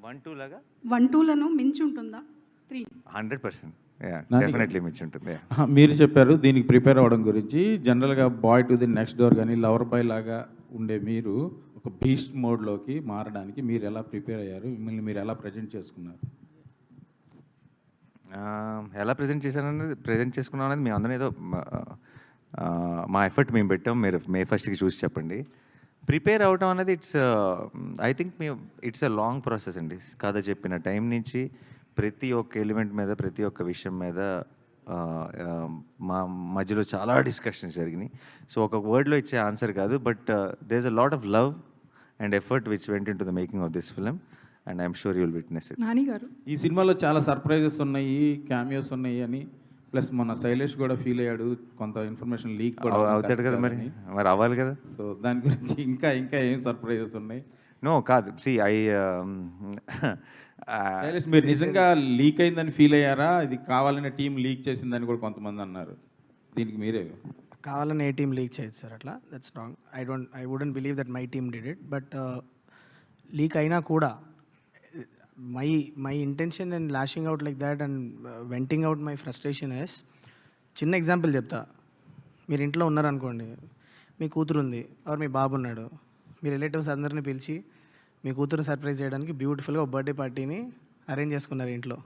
1-2 లాగా 1-2లను మించి ఉంటుందా? 3 100% డెఫినెట్లీ మించి ఉంటుంది. మీరు చెప్పారు దీనికి ప్రిపేర్ అవ్వడం గురించి. జనరల్గా boy to the next door కానీ లవర్ బాయ్ లాగా ఉండే మీరు ఒక బీస్ట్ మోడ్లోకి మారడానికి మీరు ఎలా ప్రిపేర్ అయ్యారు? మిమ్మల్ని మీరు ఎలా ప్రజెంట్ చేసుకున్నారు? ఎలా ప్రజెంట్ చేసుకున్నాం అనేది మేము అందరం ఏదో మా ఎఫర్ట్ మేము పెట్టాం. మీరు May 1st చూసి చెప్పండి. ప్రిపేర్ అవటం అనేది I think it's a long process అండి. కథ చెప్పిన టైం నుంచి ప్రతి ఒక్క ఎలిమెంట్ మీద, ప్రతి ఒక్క విషయం మీద మా మధ్యలో చాలా డిస్కషన్స్ జరిగినాయి. సో ఒక వర్డ్లో ఇచ్చే ఆన్సర్ కాదు, but there is a lot of love and effort which went into the making of this film and I'm sure you will witness it. Nani garu, ఈ సినిమాలో చాలా సర్ప్రైజెస్ ఉన్నాయి, క్యామియోస్ ఉన్నాయి అని, ప్లస్ మొన్న శైలేష్ కూడా ఫీల్ అయ్యాడు, కొంత ఇన్ఫర్మేషన్ లీక్ కూడా అవుతాడు కదా, మరి అవ్వాలి కదా. సో దాని గురించి ఇంకా ఏం సర్ప్రైజెస్ ఉన్నాయి? నో కాదు, శైలేష్ మీరు నిజంగా లీక్ అయిందని ఫీల్ అయ్యారా? ఇది కావాలనే టీం లీక్ చేసిందని కూడా కొంతమంది అన్నారు. దీనికి మీరే కావాలని ఏ టీం లీక్ చేయొచ్చు సార్, అట్లా that's wrong. I wouldn't believe that my team did it. But leak అయినా కూడా my intention and lashing out like that and venting out my frustration is, చిన్న ఎగ్జాంపుల్ చెప్తా. మీరు ఇంట్లో ఉన్నారనుకోండి, మీ కూతురు ఉంది ఆర్ మీ బాబు ఉన్నాడు, మీ రిలేటివ్స్ అందరినీ పిలిచి మీ కూతురు సర్ప్రైజ్ చేయడానికి బ్యూటిఫుల్గా ఒక బర్త్డే పార్టీని అరేంజ్ చేసుకున్నారు ఇంట్లో.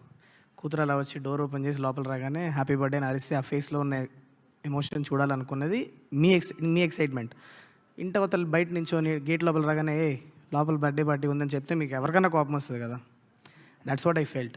కూతురు అలా వచ్చి డోర్ ఓపెన్ చేసి లోపల రాగానే హ్యాపీ బర్త్డే అని అరిస్తే ఆ ఫేస్లో ఉన్న ఎమోషన్ చూడాలనుకున్నది మీ ఎక్సైట్మెంట్. ఇంటవతలు బయట నించోని గేట్ లోపల రాగానే లోపల బర్త్డే పార్టీ ఉందని చెప్తే మీకు ఎవరికైనా కోపం వస్తుంది కదా. That's what I felt.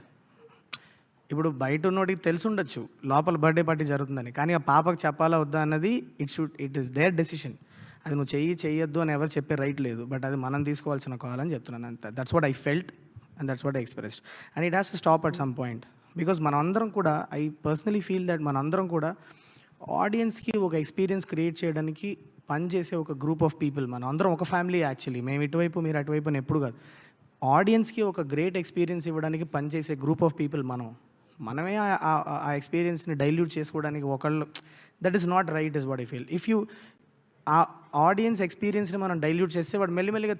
ఇప్పుడు బయట ఉన్నోడికి తెలిసి ఉండొచ్చు లోపల బర్త్డే పార్టీ జరుగుతుందని, కానీ ఆ పాపకు చెప్పాలా వద్దా అన్నది ఇట్ ఈస్ దేర్ డెసిషన్. అది నువ్వు చెయ్యొద్దు అని ఎవరు చెప్పే రైట్ లేదు, బట్ అది మనం తీసుకోవాల్సిన కాల్ అని చెప్తున్నాను అంతే. That's what I felt and that's what I expressed and it has to stop at some point. Because మనందరం కూడా, ఐ పర్సనలీ ఫీల్ దట్ మనందరం కూడా ఆడియన్స్కి ఒక ఎక్స్పీరియన్స్ క్రియేట్ చేయడానికి పనిచేసే ఒక గ్రూప్ ఆఫ్ పీపుల్. మనం అందరం ఒక ఫ్యామిలీ యాక్చువల్లీ. మేము ఇటువైపు మీరు అటువైపు అని ఎప్పుడు కాదు. ఆడియన్స్కి ఒక గ్రేట్ ఎక్స్పీరియన్స్ ఇవ్వడానికి పనిచేసే గ్రూప్ ఆఫ్ పీపుల్ మనమే ఆ ఎక్స్పీరియన్స్ని డైల్యూట్ చేసుకోవడానికి ఒకళ్ళు, that is not right is what I feel. If you ఆ ఆడియన్స్ ఎక్స్పీరియన్స్ని మనం డైల్యూట్ చేస్తే వాడు మెల్లిమెల్లిగా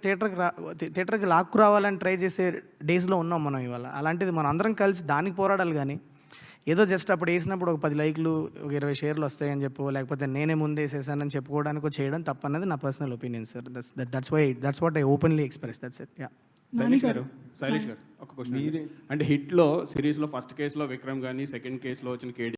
థియేటర్కి లాక్కు రావాలని ట్రై చేసే డేస్లో ఉన్నాం మనం ఇవాళ. అలాంటిది మనం అందరం కలిసి దానికి పోరాడాలి, కానీ ఏదో జస్ట్ అప్పుడు వేసినప్పుడు ఒక 10 లైక్లు ఒక 20 షేర్లు వస్తాయని చెప్పు, లేకపోతే నేనే ముందే వేసేసానని చెప్పుకోవడానికి చేయడం తప్పన్నది నా personal opinion sir. That's what I openly express. That's it. Yeah. Shailesh గారు ఒక క్వశ్చన్. అంటే హిట్లో సిరీస్లో ఫస్ట్ కేసులో విక్రమ్ కానీ, సెకండ్ కేసులో వచ్చిన కేడి